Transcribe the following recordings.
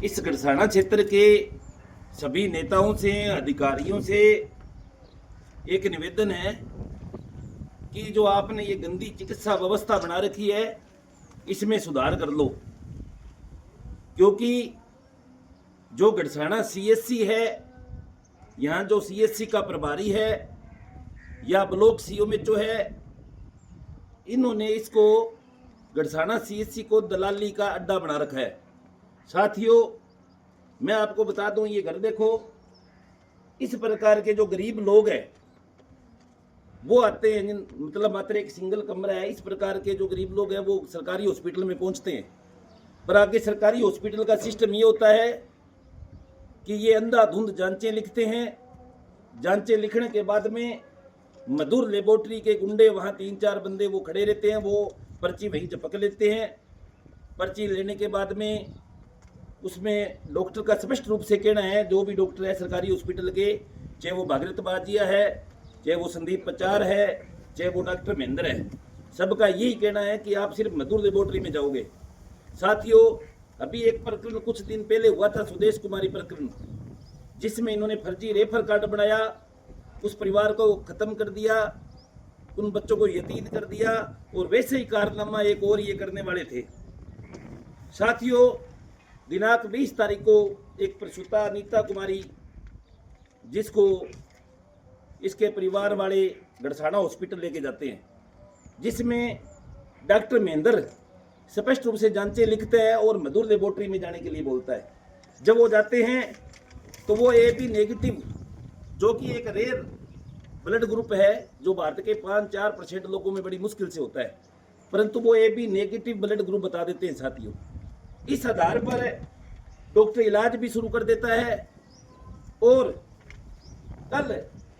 इस गड़साना क्षेत्र के सभी नेताओं से, अधिकारियों से एक निवेदन है कि जो आपने ये गंदी चिकित्सा व्यवस्था बना रखी है इसमें सुधार कर लो, क्योंकि जो गड़साना सीएससी है, यहाँ जो सीएससी का प्रभारी है या ब्लॉक सीओएमएचओ है, इन्होंने इसको गड़साना सीएससी को दलाली का अड्डा बना रखा है। साथियों, मैं आपको बता दूं, ये घर देखो, इस प्रकार के जो गरीब लोग हैं वो आते हैं, मतलब मात्र एक सिंगल कमरा है, इस प्रकार के जो गरीब लोग हैं वो सरकारी हॉस्पिटल में पहुंचते हैं। पर आगे सरकारी हॉस्पिटल का सिस्टम ये होता है कि ये अंधाधुंध जांचें लिखते हैं। जांचें लिखने के बाद में मधुर लेबोरेटरी के गुंडे वहाँ 3-4 बंदे वो खड़े रहते हैं, वो पर्ची वहीं झपक लेते हैं। पर्ची लेने के बाद में उसमें डॉक्टर का स्पष्ट रूप से कहना है, जो भी डॉक्टर है सरकारी हॉस्पिटल के, चाहे वो भागीरथ बाजिया है, चाहे वो संदीप पचार है, चाहे वो डॉक्टर महेंद्र है, सबका यही कहना है कि आप सिर्फ मधुर लेबोरेटरी में जाओगे। साथियों, अभी एक प्रकरण कुछ दिन पहले हुआ था, सुदेश कुमारी प्रकरण, जिसमें इन्होंने फर्जी रेफर कार्ड बनाया, उस परिवार को खत्म कर दिया, उन बच्चों को यतीम कर दिया, और वैसे ही कारनामा एक और ये करने वाले थे। साथियों, दिनांक 20 तारीख को एक प्रसूता अनीता कुमारी, जिसको इसके परिवार वाले गड़साना हॉस्पिटल लेके जाते हैं, जिसमें डॉक्टर महेंद्र स्पष्ट रूप से जांचें लिखता है और मधुर लेबोरेटरी में जाने के लिए बोलता है। जब वो जाते हैं तो वो AB नेगेटिव, जो कि एक रेयर ब्लड ग्रुप है, जो भारत के 5-4% लोगों में बड़ी मुश्किल से होता है, परंतु वो AB नेगेटिव ब्लड ग्रुप बता देते हैं। साथियों, इस आधार पर डॉक्टर इलाज भी शुरू कर देता है। और कल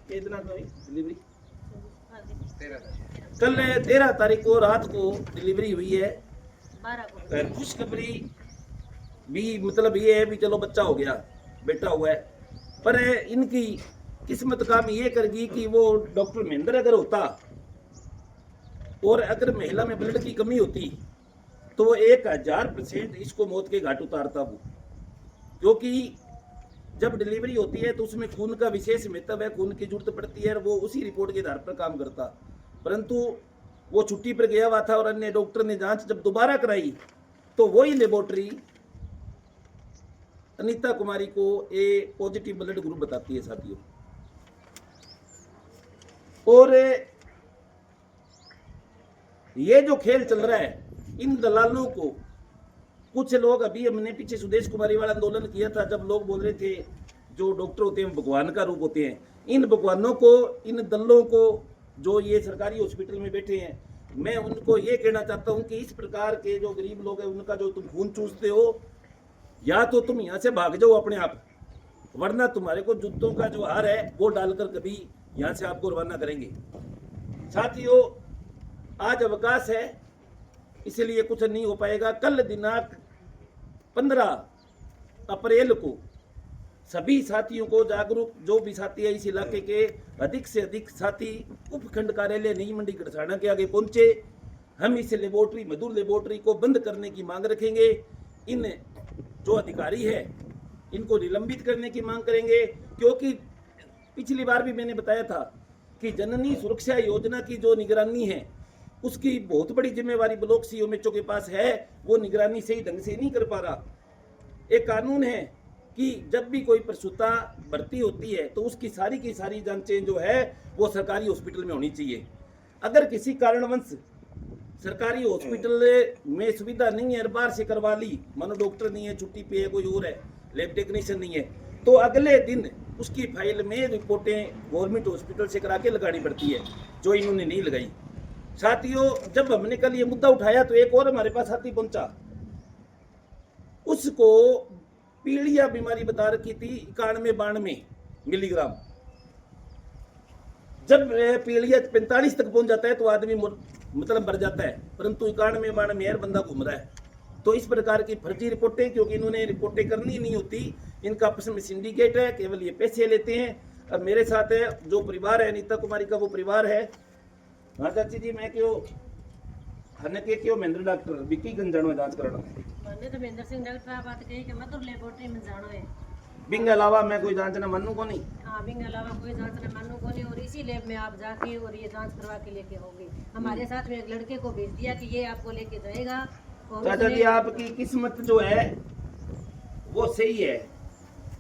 कितना डिलीवरी, कल 13 तारीख को रात को डिलीवरी हुई है। खुशखबरी भी मतलब ये है भी चलो बच्चा हो गया, बेटा हुआ है। पर इनकी किस्मत काम ये करगी कि वो डॉक्टर महेंद्र अगर होता और अगर महिला में ब्लड की कमी होती तो वो 1000% इसको मौत के घाट उतारता वो, क्योंकि जब डिलीवरी होती है तो उसमें खून का विशेष महत्व है, खून की जरूरत पड़ती है, और वो उसी रिपोर्ट के आधार पर काम करता। परंतु वो छुट्टी पर गया हुआ था और अन्य डॉक्टर ने जांच जब दोबारा कराई तो वही लेबोरेटरी अनीता कुमारी को ए पॉजिटिव ब्लड ग्रुप बताती है। साथियों, और ये जो खेल चल रहा है, इन दलालों को कुछ लोग, अभी हमने पीछे सुदेश कुमारी वाला आंदोलन किया था, जब लोग बोल रहे थे जो डॉक्टर होते हैं भगवान का रूप होते हैं, इन भगवानों को, इन दलों को, जो ये सरकारी हॉस्पिटल में बैठे हैं, मैं उनको ये कहना चाहता हूं कि इस प्रकार के जो गरीब लोग हैं उनका जो तुम खून चूसते हो, या तो तुम यहाँ से भाग जाओ अपने आप, वरना तुम्हारे को जूतों का जो हार है वो डालकर कभी यहाँ से आपको रवाना करेंगे। साथियों, आज अवकाश है, इसलिए कुछ नहीं हो पाएगा। कल दिनांक 15 अप्रैल को सभी साथियों को जागरूक, जो भी साथी है इस इलाके के, अधिक से अधिक साथी उपखंड कार्यालय नई मंडी गड़साना के आगे पहुंचे। हम इस लेबोरेटरी, मधुर लेबोरेटरी को बंद करने की मांग रखेंगे। इन जो अधिकारी है इनको निलंबित करने की मांग करेंगे, क्योंकि पिछली बार भी मैंने बताया था कि जननी सुरक्षा योजना की जो निगरानी है उसकी बहुत बड़ी जिम्मेवारी ब्लॉक सीओएमएचओ के पास है, वो निगरानी सही ढंग से नहीं कर पा रहा। एक कानून है कि जब भी कोई प्रसूता भर्ती होती है तो उसकी सारी की सारी जांचें जो है वो सरकारी हॉस्पिटल में होनी चाहिए। अगर किसी कारणवश सरकारी हॉस्पिटल में सुविधा नहीं है, बाहर से करवा ली, मानो डॉक्टर नहीं है, छुट्टी पे है, कोई और है, लैब टेक्नीशियन नहीं है, तो अगले दिन उसकी फाइल में रिपोर्टें गवर्नमेंट हॉस्पिटल से करा के लगानी पड़ती है, जो इन्होंने नहीं लगाई। साथियों, जब हमने कल ये मुद्दा उठाया तो एक और हमारे पास साथी पहुंचा, उसको पीलिया बीमारी बता रखी थी 91-92 मिलीग्राम। जब पीलिया 45 तक पहुंच जाता है तो आदमी मतलब मर जाता है, परंतु 91-92 हर बंदा घूम रहा है। तो इस प्रकार की फर्जी रिपोर्टें, क्योंकि इन्होंने रिपोर्टें करनी नहीं होती, इनका आपस में सिंडिकेट है, केवल ये पैसे लेते हैं। अब मेरे साथ है जो परिवार है अनीता कुमारी का, वो परिवार है। हाँ चाची जी, मैं क्यों हने के क्यों महेंद्र डॉक्टर विकी गंजाणो जांच कराना मैंने तो महेंद्र सिंह डॉक्टर आ बात कही कि मैं तो लेबोरेटरी में जाना है। बिंग अलावा मैं कोई जांच ना मनू को नहीं। हाँ, बिंग अलावा कोई जांच न मानू को नहीं, और इसी लैब में आप जाके और ये जांच करवा के लेके आओगे। हमारे साथ में एक लड़के को भेज दिया कि ये आपको लेके जाएगा। और चाचा जी उसने- आपकी किस्मत जो है वो सही है।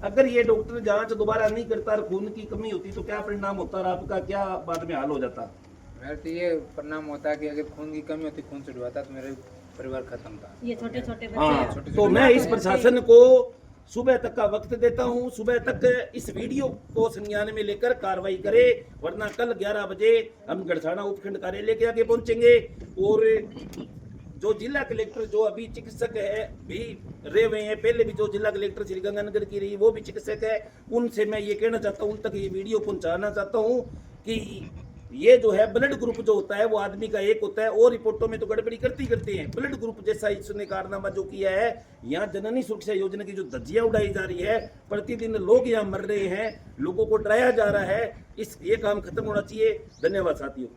अगर ये डॉक्टर जांच दोबारा नहीं करता और खून की कमी होती तो क्या परिणाम होता और आपका क्या बाद में हाल हो जाता? मेरा तो ये परिणाम होता कि अगर खून की कमी होती, खून से ढुआता तो मेरे परिवार खत्म था। ये छोटे छोटे बच्चे हाँ, हैं। तो मैं इस प्रशासन को सुबह तक का वक्त देता हूँ, सुबह तक इस वीडियो को संज्ञान में लेकर कार्रवाई करे, वरना कल 11 बजे हम गढ़साना उपखंड कार्यालय के आगे पहुंचेंगे। और जो जिला कलेक्टर जो अभी चिकित्सक है भी रहे हुए हैं, पहले भी जो जिला कलेक्टर श्री गंगानगर की रही वो भी चिकित्सक है, उनसे मैं ये कहना चाहता हूँ, उन तक ये वीडियो पहुंचाना चाहता हूँ कि ये जो है ब्लड ग्रुप जो होता है वो आदमी का एक होता है, और रिपोर्टों में तो गड़बड़ी करते हैं। ब्लड ग्रुप जैसा इसने कारनामा जो किया है, यहाँ जननी सुरक्षा योजना की जो धज्जियां उड़ाई जा रही है, प्रतिदिन लोग यहाँ मर रहे हैं, लोगों को डराया जा रहा है, ये काम खत्म होना चाहिए। धन्यवाद साथियों।